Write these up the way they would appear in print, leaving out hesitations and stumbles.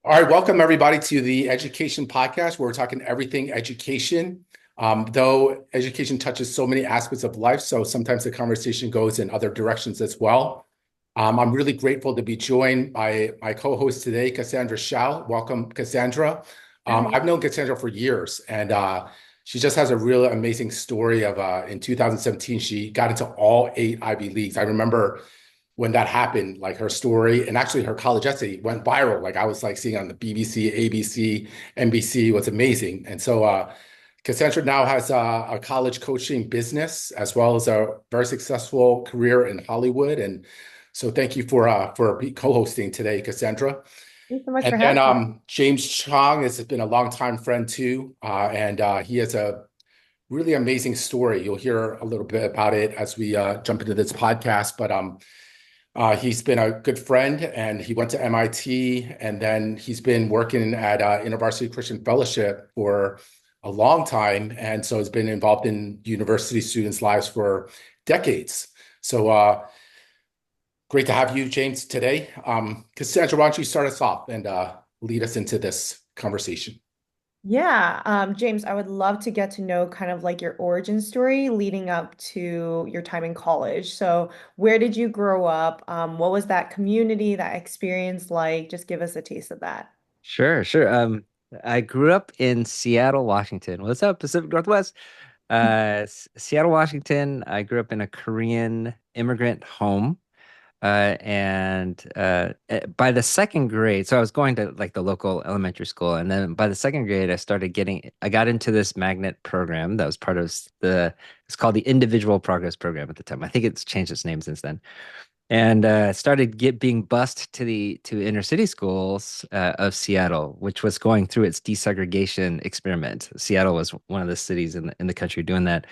All right, welcome everybody to the Education Podcast, where we're talking everything education. Though education touches so many aspects of life, so sometimes the conversation goes in other directions as well. I'm really grateful to be joined by my co-host today, Cassandra Hsiao. Welcome, Cassandra. Hi. I've known Cassandra for years, and she just has a really amazing story of in 2017, she got into all eight Ivy Leagues. I remember when that happened, like her story and actually her college essay went viral. Like I was like seeing on the BBC, ABC, NBC. It was amazing. And so Cassandra now has a college coaching business as well as a very successful career in Hollywood. And so thank you for co-hosting today, Cassandra. Thanks so much And for then having me. James Choung has been a longtime friend too, and he has a really amazing story. You'll hear a little bit about it as we jump into this podcast. But he's been a good friend, and he went to MIT, and then he's been working at University Christian Fellowship for a long time, and so has been involved in university students' lives for decades. So great to have you, James, today. Cassandra, why don't you start us off and lead us into this conversation? Yeah, James, I would love to get to know kind of like your origin story leading up to your time in college. So, where did you grow up? What was that community, that experience like? Just give us a taste of that. Sure, sure. I grew up in Seattle, Washington. What's up, Pacific Northwest? Seattle, Washington. I grew up in a Korean immigrant home. By the second grade, so I was going to like the local elementary school, and then by the second grade, I got into this magnet program that was part of it's called the Individual Progress Program at the time. I think it's changed its name since then, and started being bused to inner city schools of Seattle, which was going through its desegregation experiment. Seattle was one of the cities in the country doing that.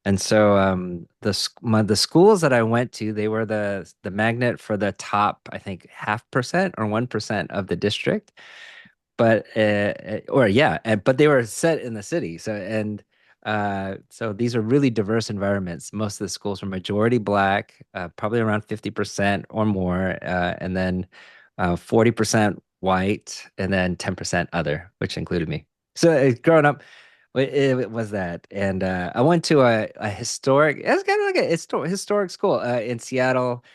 And so the schools that I went to, they were the magnet for the top, I think, 0.5% or 1% of the district. But or yeah, but they were set in the city. So these are really diverse environments. Most of the schools were majority black, probably around 50% or more, and then 40% white, and then 10% other, which included me. So growing up, it was that. And I went to a historic, it's kind of like a historic school in Seattle.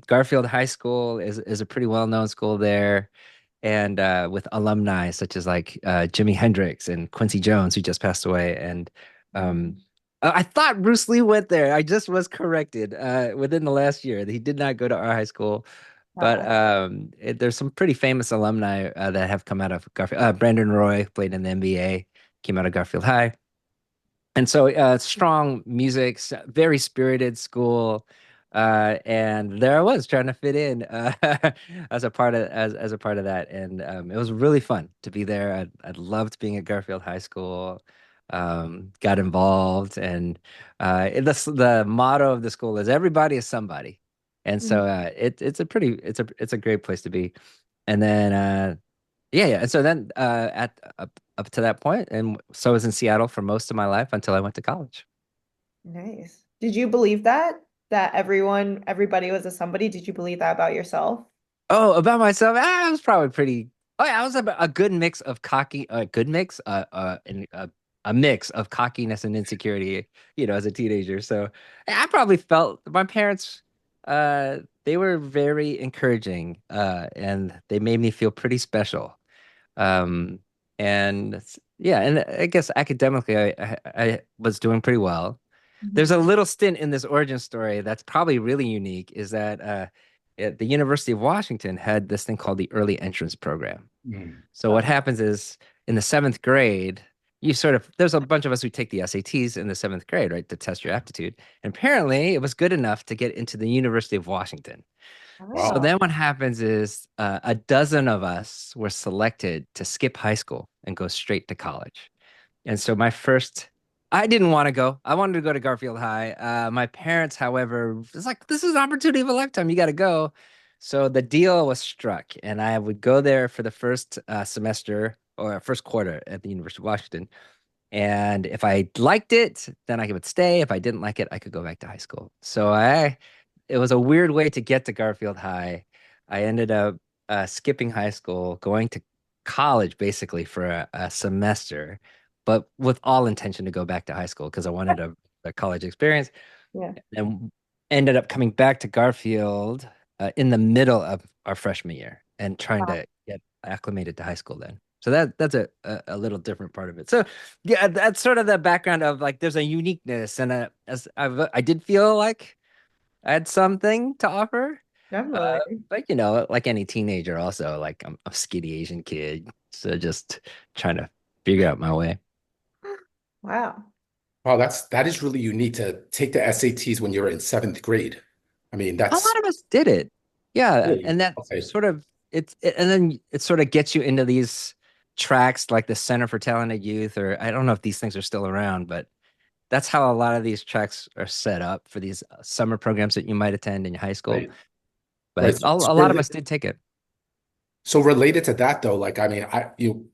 Garfield High School is a pretty well-known school there. And with alumni such as like Jimi Hendrix and Quincy Jones, who just passed away. And um, I thought Bruce Lee went there. I just was corrected within the last year. He did not go to our high school. But Wow. there's some pretty famous alumni that have come out of Garfield. Brandon Roy played in the NBA, came out of Garfield High. And so strong music, very spirited school. And there I was trying to fit in as a part of that. And it was really fun to be there. I loved being at Garfield High School. Got involved, and the motto of the school is everybody is somebody. And so it's a great place to be. And then yeah. And so then at up to that point, and so I was in Seattle for most of my life until I went to college. Nice. Did you believe that everybody was a somebody? Did you believe that about yourself? Oh, about myself, I was probably pretty. Oh yeah, I was a good mix of cocky, a good mix, and a mix of cockiness and insecurity, as a teenager. So I probably felt my parents, they were very encouraging, and they made me feel pretty special. Um, yeah, and I guess academically, I was doing pretty well. There's Mhm. a little stint in this origin story that's probably really unique, is that at the University of Washington had this thing called the early entrance program. Mm. So what happens is in the seventh grade, there's a bunch of us who take the SATs in the seventh grade, right, to test your aptitude. And apparently it was good enough to get into the University of Washington. So Wow. Oh. then what happens is a dozen of us were selected to skip high school and go straight to college. And so I didn't want to go. I wanted to go to Garfield High. My parents, however, was like, this is an opportunity of a lifetime. You got to go. So the deal was struck, and I would go there for the first semester or first quarter at the University of Washington. And if I liked it, then I would stay. If I didn't like it, I could go back to high school. It was a weird way to get to Garfield High. I ended up skipping high school, going to college basically for a semester, but with all intention to go back to high school because I wanted a college experience, Yeah. and ended up coming back to Garfield in the middle of our freshman year and trying Wow. to get acclimated to high school then. So that's a little different part of it. So yeah, that's sort of the background of like there's a uniqueness and as I did feel like I had something to offer. Uh, Definitely. but you know, like any teenager, also like I'm a skinny Asian kid, so just trying to figure out my way. Wow. Wow, that is really unique to take the SATs when you're in seventh grade. I mean, A that's lot of us did it, yeah, really and that's okay. sort of and then it sort of gets you into these tracks like the Center for Talented Youth, or I don't know if these things are still around, but that's how a lot of these tracks are set up for these summer programs that you might attend in high school. Right. Right. But So, a lot of us did take it. so related to that though, like I mean,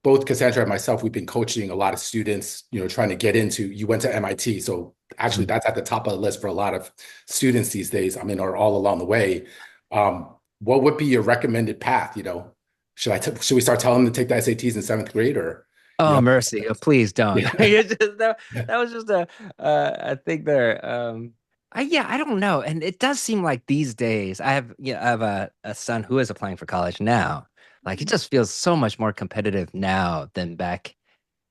both Cassandra and myself, we've been coaching a lot of students, trying to get into, you went to MIT. So actually Mhm. that's at the top of the list for a lot of students these days. I mean, or all along the way. What would be your recommended path? Should we start telling them to take the SATs in seventh grade or, you Oh, know, mercy. Oh, please don't. yeah, That was just a thing there. Yeah, I don't know. And it does seem like these days I have a son who is applying for college now. Like it just feels so much more competitive now than back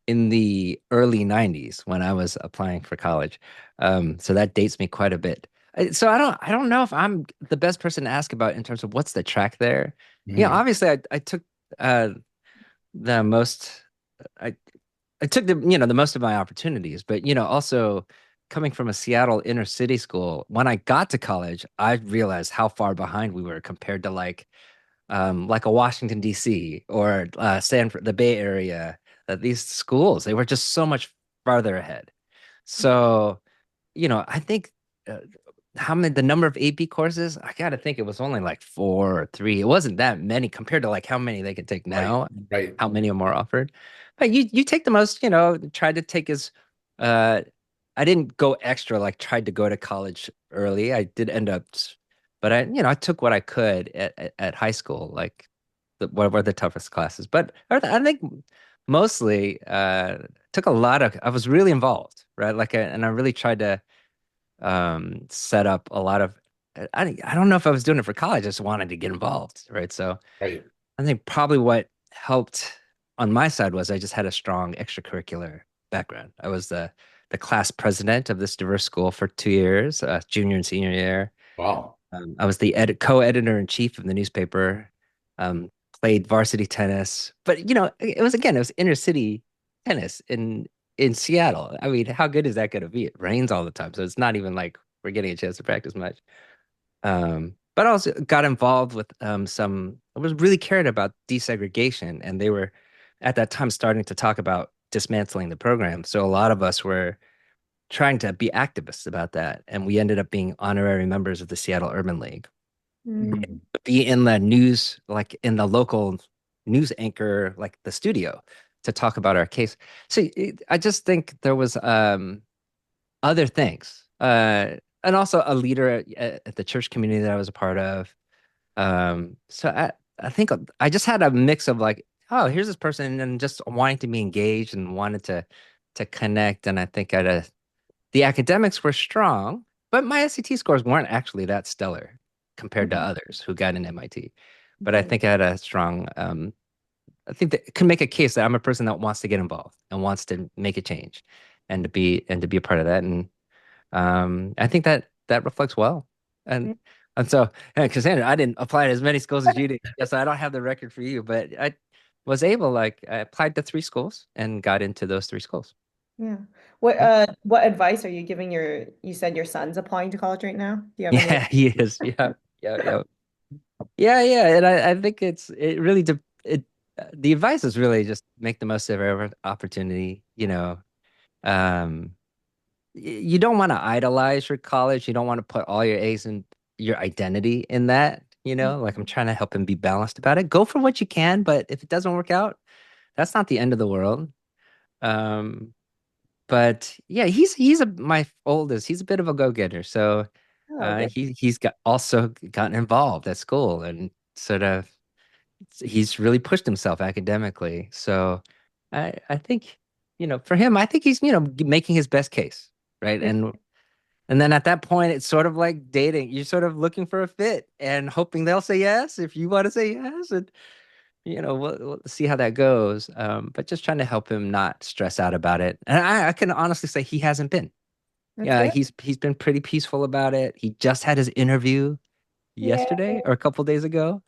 in the early 90s when I was applying for college. So that dates me quite a bit. So I don't know if I'm the best person to ask about in terms of what's the track there. Yeah, Mhm. obviously I took uh the most I I took the most of my opportunities, but also coming from a Seattle inner city school, when I got to college, I realized how far behind we were compared to like a Washington D.C. or Stanford, the Bay Area. These schools, they were just so much farther ahead. So, I think uh, how many the number of AP courses, I gotta think it was only like four or three. It wasn't that many compared to like how many they could take Right, now, right, how many are more offered. But you take the most, tried to take as uh I didn't go extra, like tried to go to college early. I did end up but I took what I could at high school, like what were the toughest classes. But I think mostly took a lot of I was really involved, right? And I really tried to set up a lot of I don't know if I was doing it for college. I just wanted to get involved, right? So right. I think probably what helped on my side was I just had a strong extracurricular background. I was the class president of this diverse school for 2 years, junior and senior year. Wow. I was the co-editor in chief of the newspaper. Um, Played varsity tennis, but it was inner city tennis in Seattle. I mean, how good is that going to be? It rains all the time, so it's not even like we're getting a chance to practice much. But I also got involved with I was really cared about desegregation, and they were at that time starting to talk about dismantling the program. So a lot of us were trying to be activists about that, and we ended up being honorary members of the Seattle Urban League. Mhm. Be in the news, like in the local news anchor, like the studio, to talk about our case. So I just think there was other things, and also a leader at the church community that I was a part of. So I think I just had a mix of like, oh, here's this person, and just wanting to be engaged and wanted to connect. And I think the academics were strong, but my SAT scores weren't actually that stellar compared to others who got in MIT. But I Okay. think I had a strong, I think that can make a case that I'm a person that wants to get involved and wants to make a change, and to be a part of that. And I think that reflects well. And so, Cassandra, I didn't apply to as many schools as you did. Yes, I don't have the record for you, but I was able, like, I applied to three schools and got into those three schools. Yeah. Yeah. What advice are you giving you said your son's applying to college right now? Do you have any? Yeah, he is. Yeah, yeah, yeah, yeah. And I think it really the advice is really just make the most of every opportunity. Um, you don't want to idolize your college. You don't want to put all your eggs and your identity in that. Like I'm trying to help him be balanced about it. Go for what you can, but if it doesn't work out, that's not the end of the world. Um, but yeah, he's my oldest. He's a bit of a go-getter, so Oh, good. he's got also gotten involved at school and sort of he's really pushed himself academically. So I think, for him, I think he's, making his best case, right? Yeah. And then at that point, it's sort of like dating. You're sort of looking for a fit and hoping they'll say yes if you want to say yes, and we'll see how that goes. But just trying to help him not stress out about it. And I can honestly say he hasn't been. That's Yeah, good. he's been pretty peaceful about it. He just had his interview Yeah. yesterday or a couple days ago.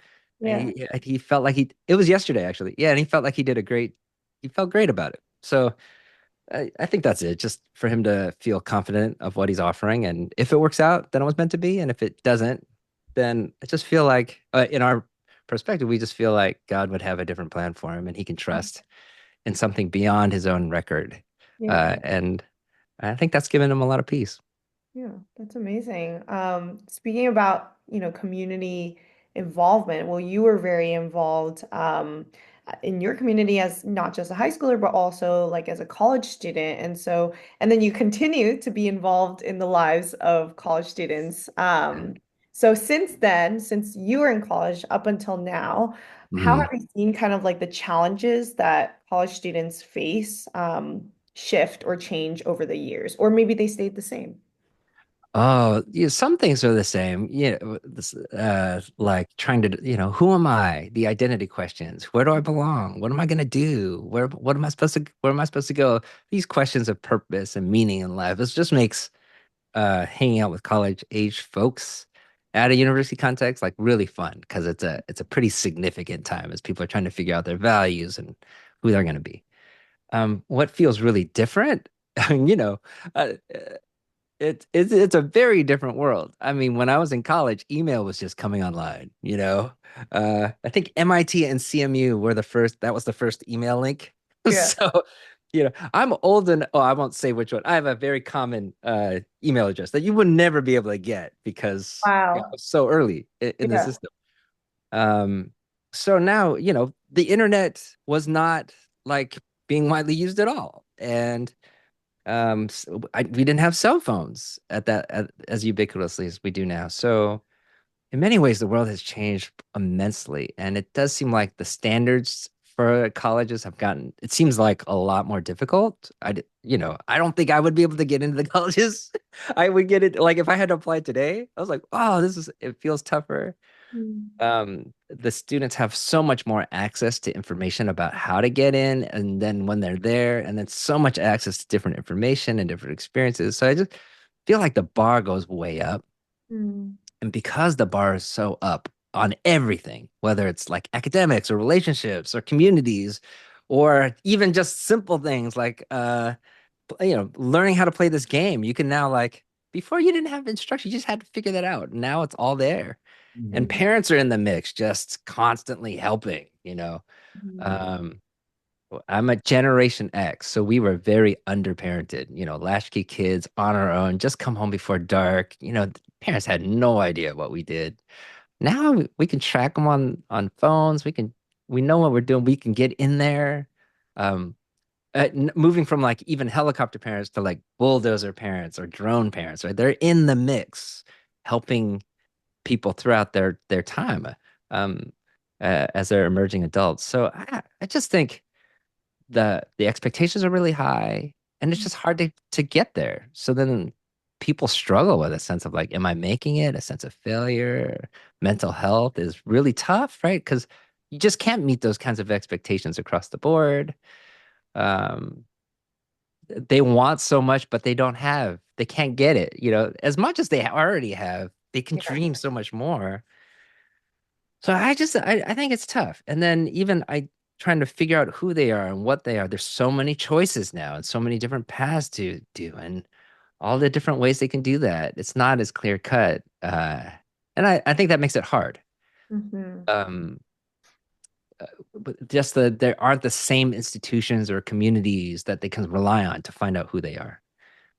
And Yeah. he felt like it was yesterday actually. Yeah, and he felt like he felt great about it. So I think that's it, just for him to feel confident of what he's offering. And if it works out, then it was meant to be. And if it doesn't, then I just feel like, in our perspective, we just feel like God would have a different plan for him and he can trust in something beyond his own record. Yeah. And I think that's given him a lot of peace. Yeah, that's amazing. Speaking about, community involvement, well, you were very involved in your community as not just a high schooler, but also like as a college student. And then you continue to be involved in the lives of college students. So since then, since you were in college up until now, how have Mhm. you seen kind of like the challenges that college students face shift or change over the years, or maybe they stayed the same? Oh, yeah, some things are the same. Like trying to, who am I? The identity questions. Where do I belong? What am I gonna do? Where am I supposed to go? These questions of purpose and meaning in life. It just makes hanging out with college age folks at a university context like really fun because it's a pretty significant time as people are trying to figure out their values and who they're gonna be. What feels really different? Uh, it's a very different world. I mean, when I was in college, email was just coming online, you know. I think MIT and CMU were the first, that was the first email link. Yeah. So, I'm old and I won't say which one. I have a very common email address that you would never be able to get because it Wow. was so early in the Yeah. system. Um, so now, the internet was not like being widely used at all. And we didn't have cell phones as ubiquitously as we do now. So in many ways, the world has changed immensely, and it does seem like the standards for colleges have gotten. It seems like a lot more difficult. I don't think I would be able to get into the colleges. I would get it like if I had to apply today. I was like, oh, it feels tougher. Mm. The students have so much more access to information about how to get in, and then when they're there, and then so much access to different information and different experiences. So I just feel like the bar goes way up. Mm. And because the bar is so up on everything, whether it's like academics or relationships or communities, or even just simple things like learning how to play this game, you can now like before you didn't have instruction, you just had to figure that out. Now it's all there. And Mhm. parents are in the mix, just constantly helping. Mm. Um, I'm a Generation X, so we were very underparented, latchkey kids on our own, just come home before dark. Parents had no idea what we did. Now we can track them on phones. We know what we're doing. We can get in there. Um, Moving from like even helicopter parents to like bulldozer parents or drone parents, right? They're in the mix, helping people throughout their time um, as they're emerging adults. So I just think the expectations are really high, and it's just hard to get there. So then people struggle with a sense of like, am I making it? A sense of failure. Mental health is really tough, right? Because you just can't meet those kinds of expectations across the board. Um, they want so much, but they can't get it. As much as they already have, they can Yeah. dream so much more. So I think it's tough. And then even I trying to figure out who they are and what they are. There's so many choices now and so many different paths to do and all the different ways they can do that. It's not as clear cut. And I think that makes it hard. Hmm. Um, but just there aren't the same institutions or communities that they can rely on to find out who they are.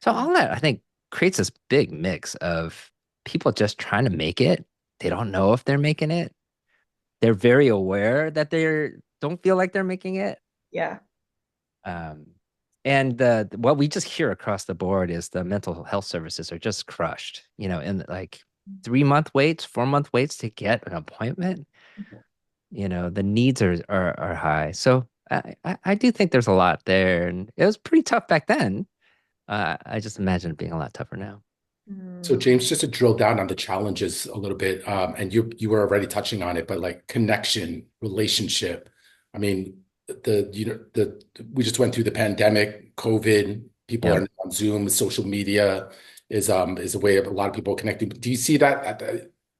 So all that I think creates this big mix of people just trying to make it. They don't know if they're making it. They're very aware that they don't feel like they're making it. Yeah. Um, and what we just hear across the board is the mental health services are just crushed, in like 3-month waits, 4-month waits to get an appointment. The needs are high. So I do think there's a lot there, and it was pretty tough back then. I just imagine it being a lot tougher now. So Mm. James, just to drill down on the challenges a little bit, and you were already touching on it, but like connection, relationship. I mean, we just went through the pandemic, COVID. People Yeah. are on Zoom. Social media is a way of a lot of people connecting. Do you see that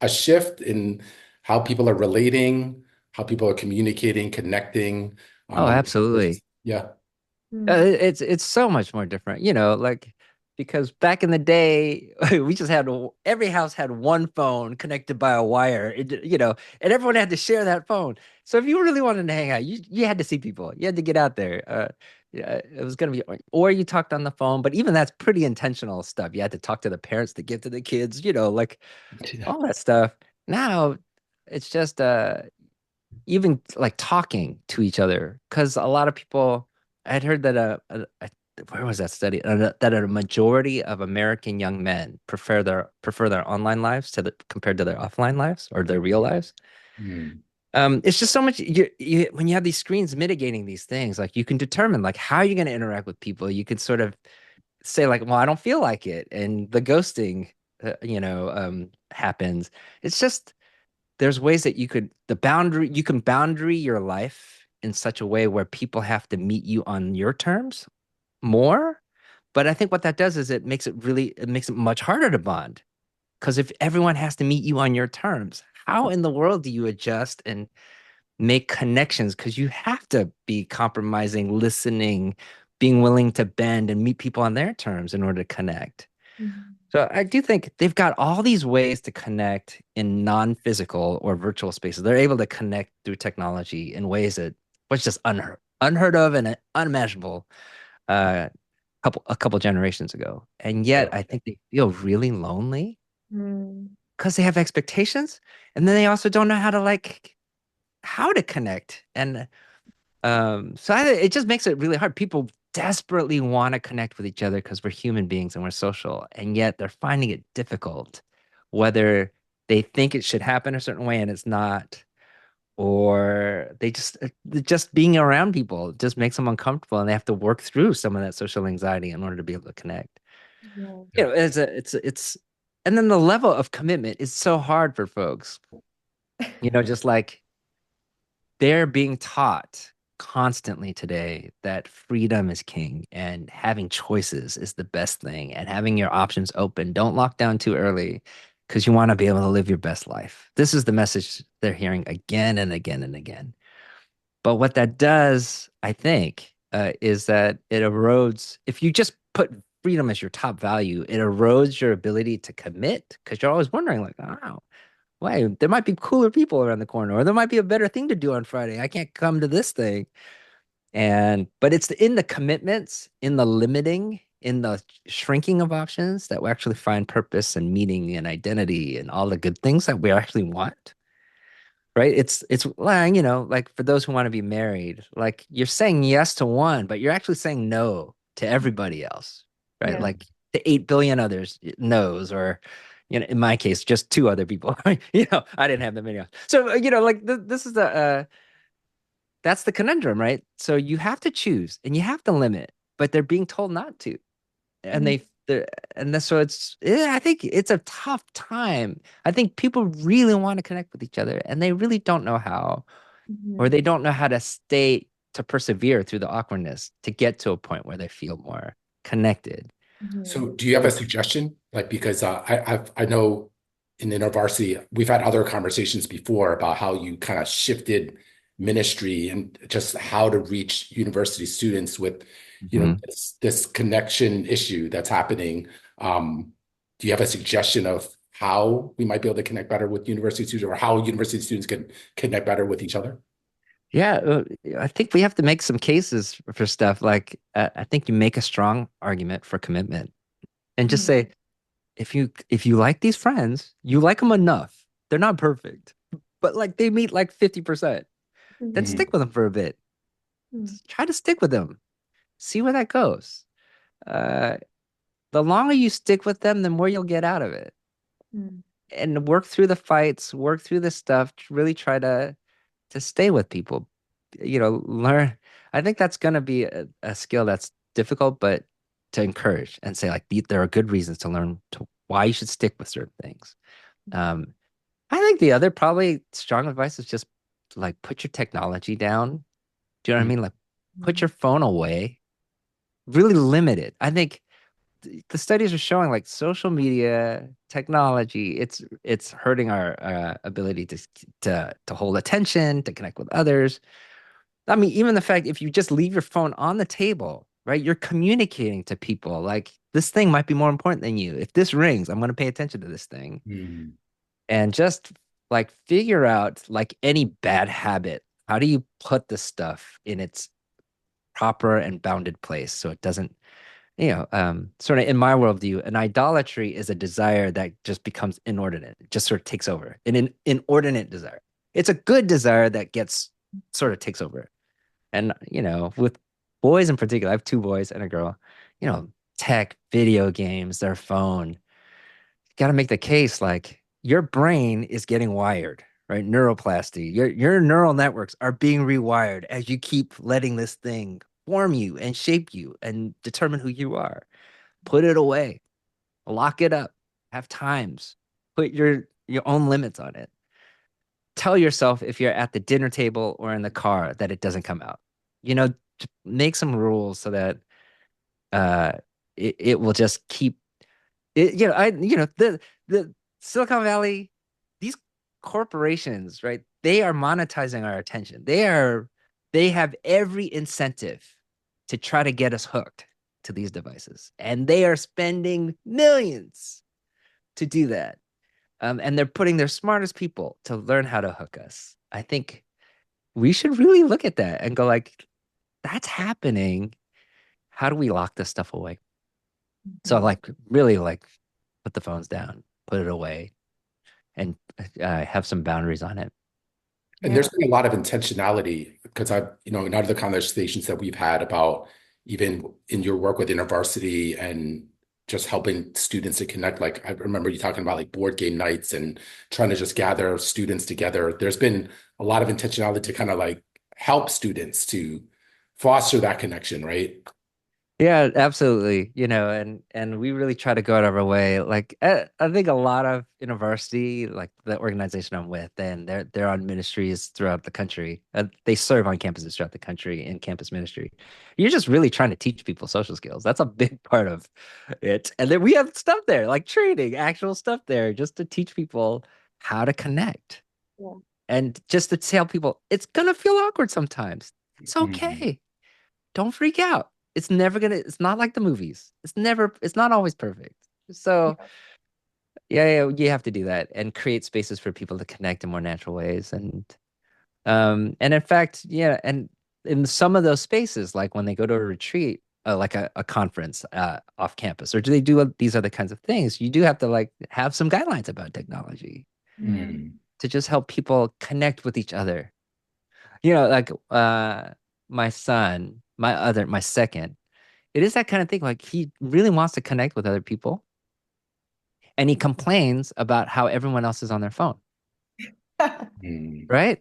a shift in how people are relating, how people are communicating, connecting? Oh, Um, absolutely. yeah. Mm. It's so much more different, like because back in the day, we just had every house had one phone connected by a wire, and everyone had to share that phone. So if you really wanted to hang out, you had to see people. You had to get out there. Yeah, it was gonna be, or you talked on the phone, but even that's pretty intentional stuff. You had to talk to the parents to give to the kids, like Yeah. all that stuff. Now it's just even like talking to each other because a lot of people I'd heard that where was that study that a majority of American young men prefer their online lives compared to their offline lives or their real lives. Hmm. It's just so much when you have these screens mitigating these things, like you can determine like how you're going to interact with people. You can sort of say like, well, I don't feel like it, and the ghosting happens. It's just there's ways that you can boundary your life in such a way where people have to meet you on your terms more. But I think what that does is it makes it much harder to bond. Because if everyone has to meet you on your terms, how in the world do you adjust and make connections? Because you have to be compromising, listening, being willing to bend and meet people on their terms in order to connect. Mm. So I do think they've got all these ways to connect in non-physical or virtual spaces. They're able to connect through technology in ways that was just unheard of and unimaginable uh, a couple generations ago. And yet I think they feel really lonely Mm. because they have expectations, and then they also don't know how to connect. And it just makes it really hard. People desperately want to connect with each other because we're human beings and we're social, and yet they're finding it difficult, whether they think it should happen a certain way and it's not, or just being around people just makes them uncomfortable, and they have to work through some of that social anxiety in order to be able to connect. Yeah. And then the level of commitment is so hard for folks, just like they're being taught constantly today that freedom is king and having choices is the best thing and having your options open. Don't lock down too early because you want to be able to live your best life. This is the message they're hearing again and again and again. But what that does, I think, is that it erodes, if you just put freedom as your top value, it erodes your ability to commit because you're always wondering, like, oh, why there might be cooler people around the corner, or there might be a better thing to do on Friday. I can't come to this thing. But it's in the commitments, in the limiting, in the shrinking of options that we actually find purpose and meaning and identity and all the good things that we actually want. Right? It's well, like for those who want to be married, like you're saying yes to one, but you're actually saying no to everybody else, right? Yeah. Like the 8 billion others knows, or in my case, just two other people. I didn't have that many. So like this is that's the conundrum, right? So you have to choose and you have to limit, but they're being told not to, and Mm. so I think it's a tough time. I think people really want to connect with each other, and they really don't know how, or Mhm. they don't know how to persevere through the awkwardness to get to a point where they feel more connected. So, Mhm. do you have a suggestion? Like, because I know in InterVarsity we've had other conversations before about how you kind of shifted ministry and just how to reach university students with, Mhm. this connection issue that's happening. Do you have a suggestion of how we might be able to connect better with university students, or how university students can connect better with each other? Yeah, I think we have to make some cases for stuff like I think you make a strong argument for commitment and just Mhm. say if you like these friends, you like them enough. They're not perfect, but like they meet like 50%. Then Mhm. Mhm. stick with them for a bit. Mhm. Try to stick with them. See where that goes. Uh, the longer you stick with them, the more you'll get out of it. Mhm. And work through the fights, work through the stuff, really try to to stay with people, learn. I think that's going to be a skill that's difficult, but to encourage and say like there are good reasons to learn why you should stick with certain things. Um, I think the other probably strong advice is just like put your technology down. Do you know what I mean? Like put your Mhm. phone away, really limit it. I think the studies are showing like social media technology, it's hurting our ability to hold attention, to connect with others. I mean, even the fact if you just leave your phone on the table, right, you're communicating to people like this thing might be more important than you. If this rings, I'm going to pay attention to this thing. Mm. And just like figure out like any bad habit, how do you put the stuff in its proper and bounded place so it doesn't, sort of in my worldview, an idolatry is a desire that just becomes inordinate. It just sort of takes over. An inordinate desire. It's a good desire that gets sort of takes over. And, with boys in particular, I have two boys and a girl, tech, video games, their phone. Got to make the case like your brain is getting wired, right? Neuroplasty. Your neural networks are being rewired as you keep letting this thing form you and shape you and determine who you are. Put it away, lock it up, have times, put your own limits on it. Tell yourself if you're at the dinner table or in the car that it doesn't come out. Make some rules so that uh it will just keep it, the Silicon Valley, these corporations, right? They are monetizing our attention. They have every incentive to try to get us hooked to these devices. And they are spending millions to do that. And they're putting their smartest people to learn how to hook us. I think we should really look at that and go like, that's happening. How do we lock this stuff away? So Mhm. like really like put the phones down, put it away, and have some boundaries on it. And there's Yeah. been a lot of intentionality because in other conversations that we've had about even in your work with InterVarsity and just helping students to connect. Like I remember you talking about like board game nights and trying to just gather students together. There's been a lot of intentionality to kind of like help students to foster that connection, right? Yeah, absolutely. And we really try to go out of our way. Like I think a lot of university, like the organization I'm with, and they're on ministries throughout the country. They serve on campuses throughout the country in campus ministry. You're just really trying to teach people social skills. That's a big part of it. And then we have stuff there, like training, actual stuff there, just to teach people how to connect Yeah. and just to tell people it's gonna feel awkward sometimes. It's Mm. okay. Don't freak out. It's not like the movies. It's not always perfect. So yeah, you have to do that and create spaces for people to connect in more natural ways. And in fact, yeah, and in some of those spaces, like when they go to a retreat, like a conference off campus, or do they do these other kinds of things, you do have to like have some guidelines about technology Mhm. Mm. to just help people connect with each other. Like my son, my second, it is that kind of thing. Like he really wants to connect with other people, and he complains about how everyone else is on their phone, Mm. right?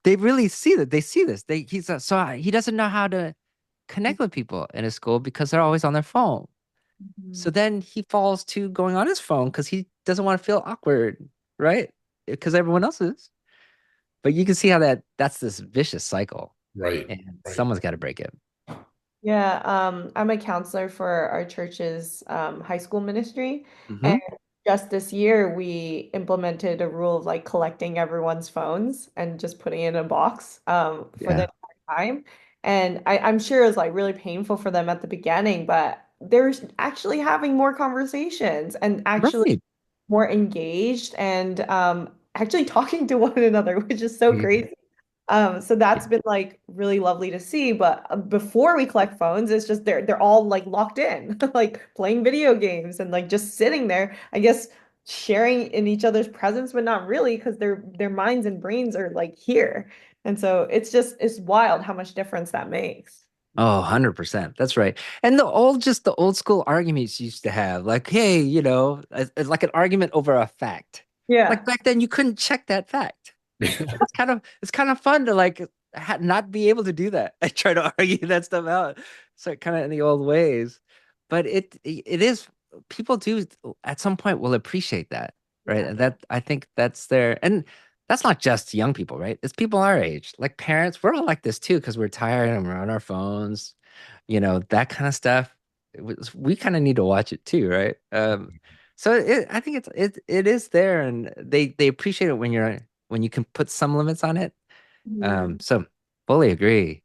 They really see that. They see this. He doesn't know how to connect with people in his school because they're always on their phone. So Mhm. then he falls to going on his phone because he doesn't want to feel awkward, right? Because everyone else is. But you can see how that's this vicious cycle, Right. and Right. someone's got to break it. Yeah, I'm a counselor for our church's high school ministry. And Hmm. just this year, we implemented a rule of like collecting everyone's phones and just putting it in a box for the Yeah. entire time. And I'm sure it was like really painful for them at the beginning, but they're actually having more conversations and actually Right. more engaged and actually talking to one another, which is so Mhm. crazy. So that's been like really lovely to see. But before we collect phones, it's just they're all like locked in, like playing video games and like just sitting there, I guess sharing in each other's presence, but not really because their minds and brains are like here. And so it's wild how much difference that makes. Oh, 100%. That's right. And the old school arguments you used to have, like, hey, it's like an argument over a fact. Like Yeah. back then, you couldn't check that fact. It's kind of fun to like not be able to do that. I try to argue that stuff out. So kind of in the old ways, but it is people do at some point will appreciate that, right? Yeah. And that I think that's their and that's not just young people, right? It's people our age, like parents. We're all like this too because we're tired and we're on our phones, that kind of stuff. We kind of need to watch it too, right? So I think it is there, and they appreciate it when you can put some limits on it. Mhm. So fully agree.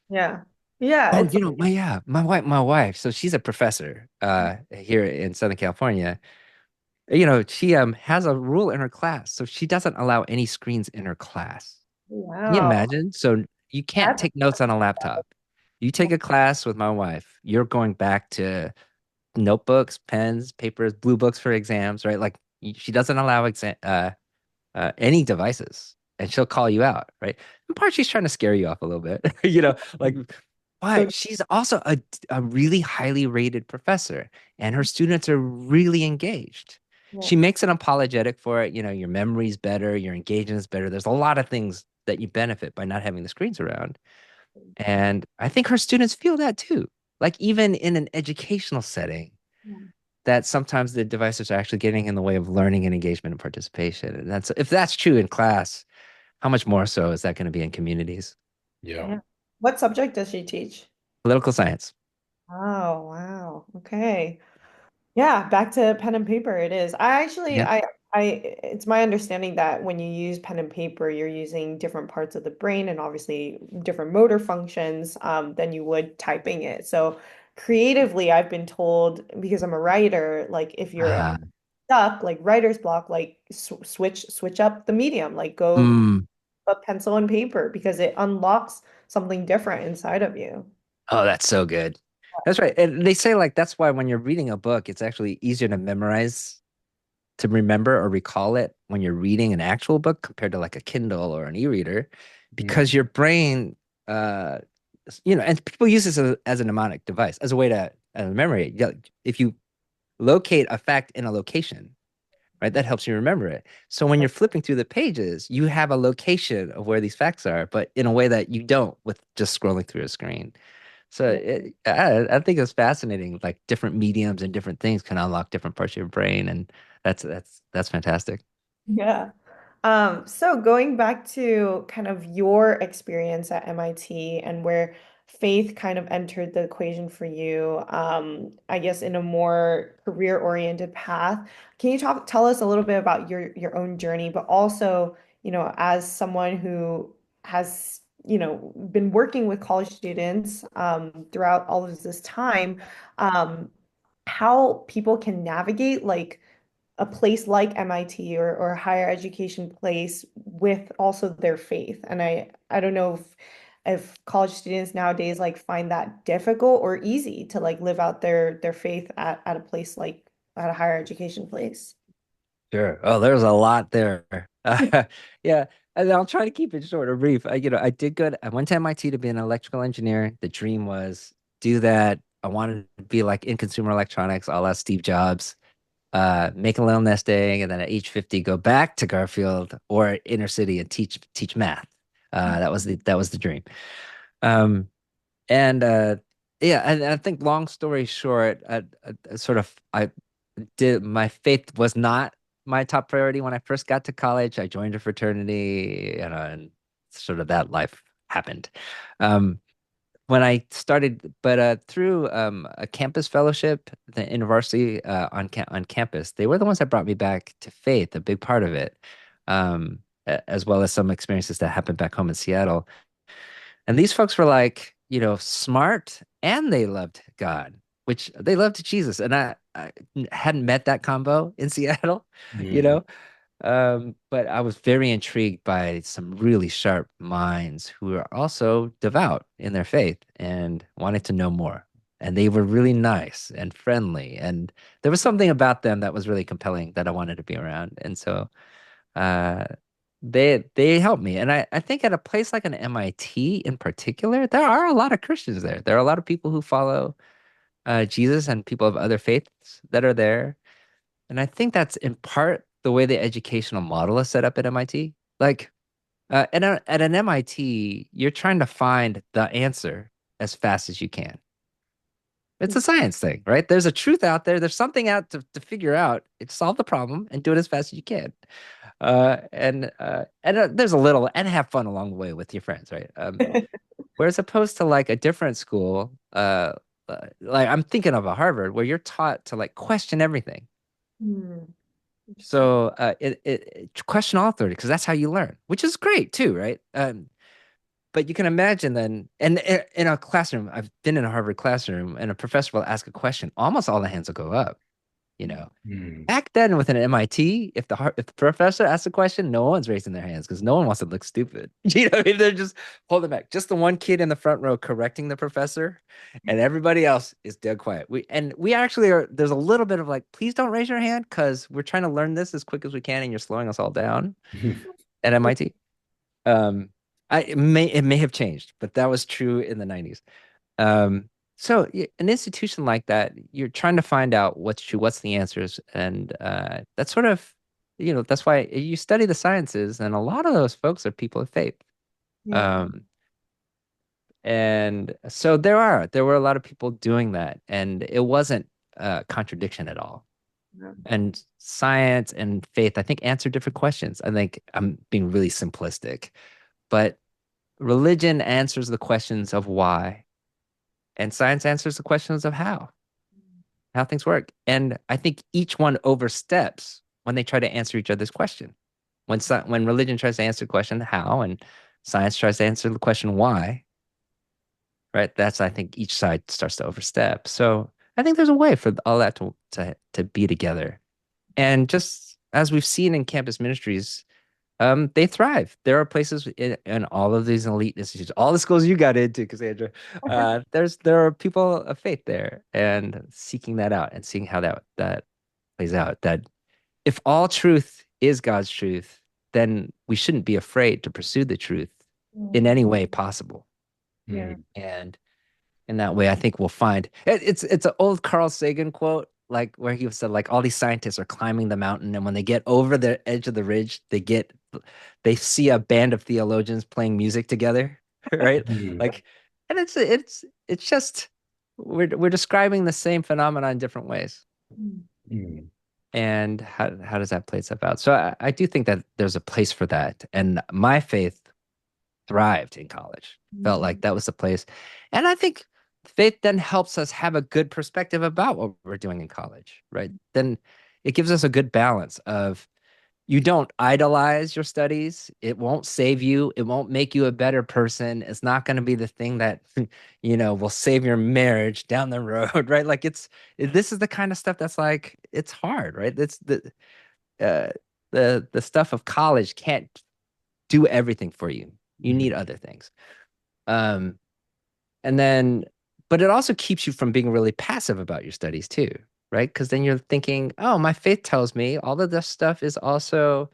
Yeah. Yeah, Oh, it's my wife. So she's a professor here in Southern California. She has a rule in her class, so she doesn't allow any screens in her class. Can you wow. imagine? So you can't That's take notes on a laptop. You take a class with my wife, you're going back to notebooks, pens, papers, blue books for exams, right? Like she doesn't allow any devices, and she'll call you out, right? In part, she's trying to scare you off a little bit, like. so But she's also a really highly rated professor, and her students are really engaged. yeah. She makes an apologetic for it. Your memory's better, your engagement is better. There's a lot of things that you benefit by not having the screens around. And I think her students feel that too. Like even in an educational setting, that sometimes the devices are actually getting in the way of learning and engagement and participation. And that's if that's true in class, how much more so is that going to be in communities? Yeah. Yeah. What subject does she teach? Political science. Oh, wow. Okay. Yeah, back to pen and paper it is. I actually Yeah. I it's my understanding that when you use pen and paper, you're using different parts of the brain and obviously different motor functions than you would typing it. So creatively, I've been told because I'm a writer, like if you're Uh, stuck, like writer's block, like switch up the medium, like go mm, a pencil and paper because it unlocks something different inside of you. oh, that's so good. That's right. And they say like that's why when you're reading a book, it's actually easier to memorize, to remember or recall it when you're reading an actual book compared to like a Kindle or an e-reader, because Mhm. your brain, uh, and people use this as a mnemonic device, as a way to memory. Yeah, if you locate a fact in a location, right, that helps you remember it. So when you're flipping through the pages, you have a location of where these facts are, but in a way that you don't with just scrolling through a screen. So I think it's fascinating. Like different mediums and different things can unlock different parts of your brain, and that's fantastic. Yeah. So going back to kind of your experience at MIT and where faith kind of entered the equation for you, I guess in a more career-oriented path. Can you tell us a little bit about your own journey, but also, as someone who has, been working with college students throughout all of this time, um, how people can navigate like a place like MIT or a higher education place with also their faith. And I don't know if college students nowadays like find that difficult or easy to like live out their faith at a place like at a higher education place. Sure. Oh, there's a lot there. Yeah, and I'll try to keep it short or brief. I did good. I went to MIT to be an electrical engineer. The dream was do that. I wanted to be like in consumer electronics, a la Steve Jobs. Make a little nest egg, and then at age 50, go back to Garfield or inner city and teach math. That was the dream. Um, and yeah, and I think long story short, I did my faith was not my top priority when I first got to college. I joined a fraternity, and sort of that life happened. Um, when I started, but through a campus fellowship, the university on campus, they were the ones that brought me back to faith, a big part of it, as well as some experiences that happened back home in Seattle. And these folks were like, smart and they loved God, which they loved Jesus. And I hadn't met that combo in Seattle, you Mhm. know. But I was very intrigued by some really sharp minds who are also devout in their faith and wanted to know more. And they were really nice and friendly. And there was something about them that was really compelling that I wanted to be around. And so uh, they helped me. And I think at a place like an MIT in particular, there are a lot of Christians there. There are a lot of people who follow Jesus and people of other faiths that are there. And I think that's in part the way the educational model is set up at MIT. Like At an MIT, you're trying to find the answer as fast as you can. It's a science thing, right? There's a truth out there. There's something out to figure out. It's solve the problem and do it as fast as you can. There's a little and have fun along the way with your friends, right? Whereas opposed to like a different school, like I'm thinking of a Harvard where you're taught to like question everything. Hmm, interesting. So question all authority because that's how you learn, which is great too, right? But you can imagine then, and in a classroom, I've been in a Harvard classroom, and a professor will ask a question, almost all the hands will go up, you know. Mm. Back then, with an MIT, if the professor asks a question, no one's raising their hands because no one wants to look stupid. You know, what I mean? They're just holding back. Just the one kid in the front row correcting the professor, and everybody else is dead quiet. We actually are. There's a little bit of like, please don't raise your hand because we're trying to learn this as quick as we can, and you're slowing us all down at MIT. Um, it may have changed, but that was true in the 90s. An institution like that, you're trying to find out what's true, what's the answers, and that's sort of, that's why you study the sciences, and a lot of those folks are people of faith. Yeah. Um, and so there were a lot of people doing that, and it wasn't a contradiction at all. Yeah. And science and faith, I think, answer different questions. I think I'm being really simplistic, but religion answers the questions of why, and science answers the questions of how things work. And I think each one oversteps when they try to answer each other's question. When religion tries to answer the question how, and science tries to answer the question why, right? That's I think each side starts to overstep. So I think there's a way for all that to be together. And just as we've seen in campus ministries, they thrive. There are places in all of these elite institutions, all the schools you got into, Cassandra. There are people of faith there, and seeking that out and seeing how that plays out. That if all truth is God's truth, then we shouldn't be afraid to pursue the truth in Mm, any way possible. yeah. Mm. And in that way, I think we'll find it's an old Carl Sagan quote, like where he said, like all these scientists are climbing the mountain, and when they get over the edge of the ridge, they see a band of theologians playing music together, right? Mm. Like, and it's just we're describing the same phenomenon in different ways. Mm, Mm. And how does that play itself out? So I do think that there's a place for that, and my faith thrived in college. Felt mm, like that was the place. And I think faith then helps us have a good perspective about what we're doing in college, right? Then it gives us a good balance of you don't idolize your studies. It won't save you. It won't make you a better person. It's not going to be the thing that, will save your marriage down the road, right? Like this is the kind of stuff that's like, it's hard, right? It's uh, the stuff of college can't do everything for you. You need Mm. other things. Um, and then, but it also keeps you from being really passive about your studies too, right? Because then you're thinking, oh, my faith tells me all of this stuff is also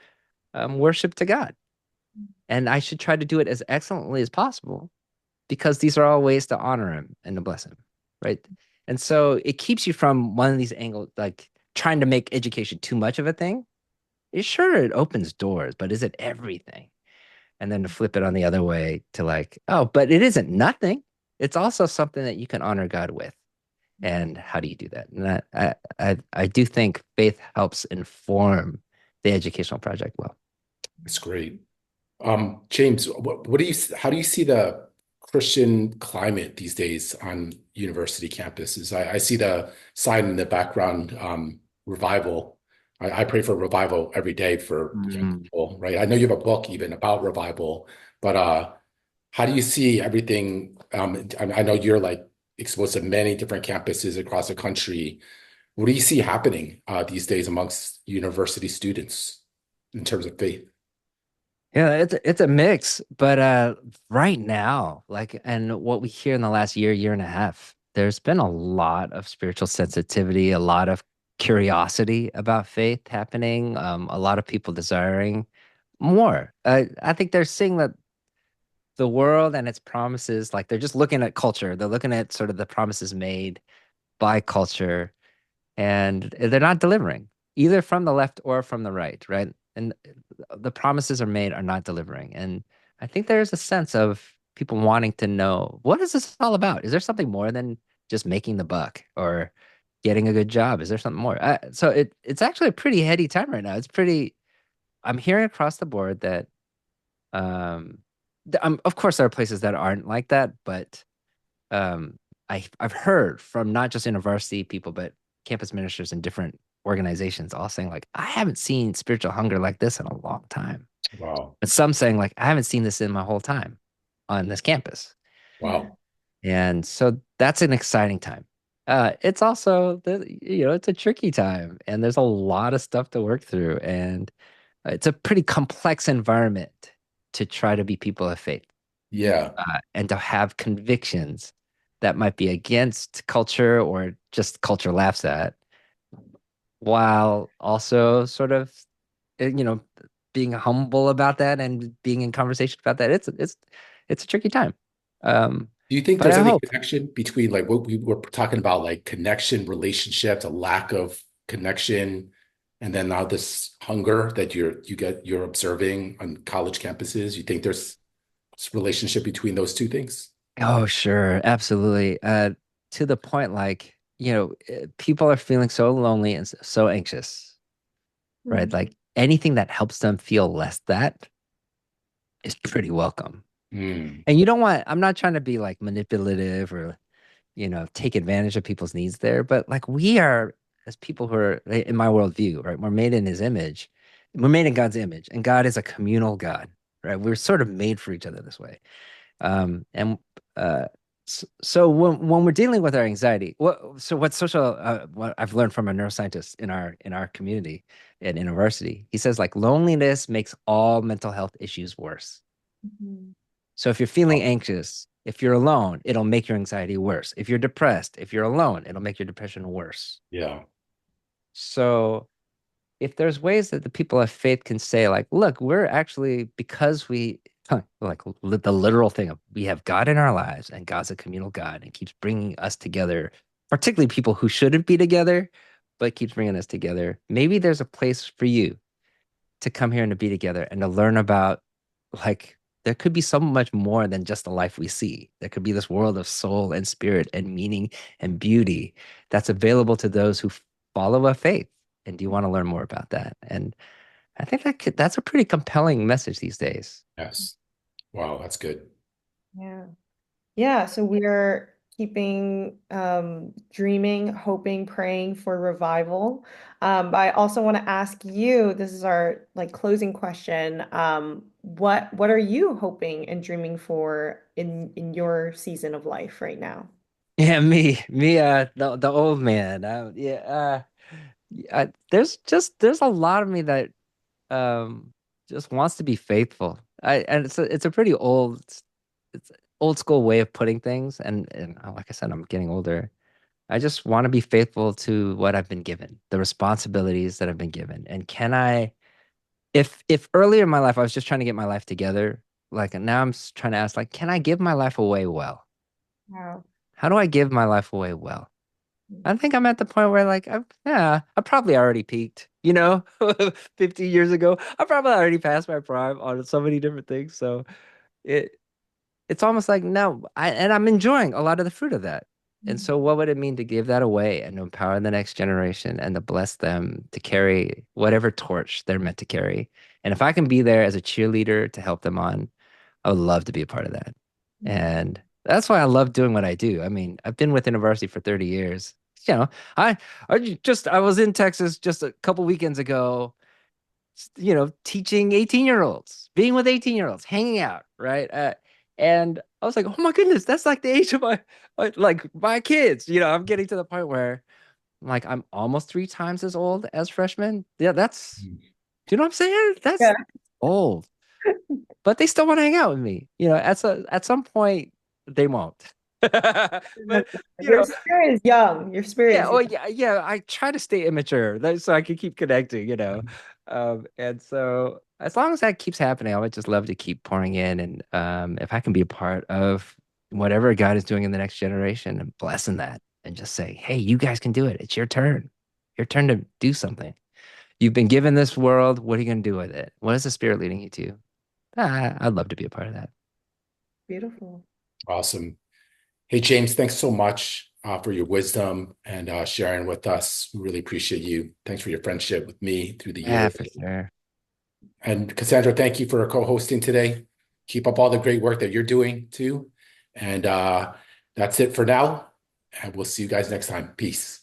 worship to God. And I should try to do it as excellently as possible because these are all ways to honor him and to bless him, right? And so it keeps you from one of these angles, like trying to make education too much of a thing. Sure, it opens doors, but is it everything? And then to flip it on the other way to like, oh, but it isn't nothing. It's also something that you can honor God with. And how do you do that? And I do think faith helps inform the educational project well. That's great. James, what do you, how do you see the Christian climate these days on university campuses? I see the sign in the background, revival. I pray for revival every day for young Mm. people, right? I know you have a book even about revival, but how do you see everything? I know you're like exposed to many different campuses across the country. What do you see happening these days amongst university students in terms of faith? Yeah, it's a mix, but right now, like, and what we hear in the last year and a half, there's been a lot of spiritual sensitivity, a lot of curiosity about faith happening, a lot of people desiring more. I think they're seeing that the world and its promises, like they're just looking at culture, they're looking at sort of the promises made by culture, and they're not delivering either from the left or from the right, right? and the promises are made are not delivering. And I think there's a sense of people wanting to know, what is this all about? Is there something more than just making the buck or getting a good job? Is there something more? So it's actually a pretty heady time right now. It's pretty. I'm hearing across the board that of course there are places that aren't like that, but um, I've heard from not just university people, but campus ministers in different organizations all saying like, I haven't seen spiritual hunger like this in a long time. Wow. But some saying like, I haven't seen this in my whole time on this campus. Yeah. Wow. And so that's an exciting time. It's also it's a tricky time and there's a lot of stuff to work through and it's a pretty complex environment to try to be people of faith Yeah. and to have convictions that might be against culture or just culture laughs at, while also sort of, you know, being humble about that and being in conversation about that. It's a tricky time. Um, Do you think but there's I any hope. connection between like what we were talking about, like connection, relationship, a lack of connection, and then now this hunger that you're observing on college campuses? You think there's relationship between those two things? Oh, sure, absolutely. To the point, like, people are feeling so lonely and so anxious, right? Mhm. Like anything that helps them feel less that is pretty welcome. Mm, And you don't want, I'm not trying to be like manipulative or, take advantage of people's needs there, but like we are, as people who are in my worldview, right? We're made in his image. We're made in God's image, and God is a communal God, right? We're sort of made for each other this way. And uh, so when we're dealing with our anxiety, what I've learned from a neuroscientist in our community at university, he says like loneliness makes all mental health issues worse. Mhm. So if you're feeling wow. anxious, if you're alone, it'll make your anxiety worse. If you're depressed, if you're alone, it'll make your depression worse. Yeah. So if there's ways that the people of faith can say, like, look, we're actually, because we, like the literal thing of we have God in our lives and God's a communal God and keeps bringing us together, particularly people who shouldn't be together, but keeps bringing us together. Maybe there's a place for you to come here and to be together and to learn about like there could be so much more than just the life we see. There could be this world of soul and spirit and meaning and beauty that's available to those who follow a faith. And do you want to learn more about that? And I think that's a pretty compelling message these days. Yes. Wow, that's good. Yeah. Yeah, so we're keeping dreaming, hoping, praying for revival. But I also want to ask you, this is our like closing question. What are you hoping and dreaming for in your season of life right now? Yeah, me, the old man. There's a lot of me that um just wants to be faithful. And it's a pretty it's old school way of putting things. And like I said, I'm getting older. I just want to be faithful to what I've been given, the responsibilities that I've been given. And can I, if earlier in my life I was just trying to get my life together, like now I'm trying to ask, like, can I give my life away well? Wow. How do I give my life away well? I think I'm at the point where like I probably already peaked, 15 years ago. I probably already passed my prime on so many different things. So it it's almost like no, I'm enjoying a lot of the fruit of that. And so what would it mean to give that away and to empower the next generation and to bless them to carry whatever torch they're meant to carry? And if I can be there as a cheerleader to help them on, I would love to be a part of that. Mhm. And that's why I love doing what I do. I mean, I've been with university for 30 years. You know, I I was in Texas just a couple weekends ago, teaching 18-year-olds, being with 18-year-olds, hanging out, right? And I was like, oh my goodness, that's like the age of my kids. I'm getting to the point where like I'm almost 3 times as old as freshmen. Yeah, Mm. do you know what I'm saying? That's Yeah. old, but they still want to hang out with me. At some point they won't. But you Your know, spirit is young. Your spirit yeah, is oh young. yeah, yeah. I try to stay immature so I can keep connecting. And so as long as that keeps happening, I would just love to keep pouring in. And if I can be a part of whatever God is doing in the next generation and blessing that and just say, hey, you guys can do it. It's your turn. Your turn to do something. You've been given this world. What are you going to do with it? What is the spirit leading you to? I'd love to be a part of that. Beautiful. Awesome. Hey, James, thanks so much for your wisdom and sharing with us. We really appreciate you. Thanks for your friendship with me through the Yeah, years. for sure. And Cassandra, thank you for co-hosting today. Keep up all the great work that you're doing too. And that's it for now. And we'll see you guys next time. Peace.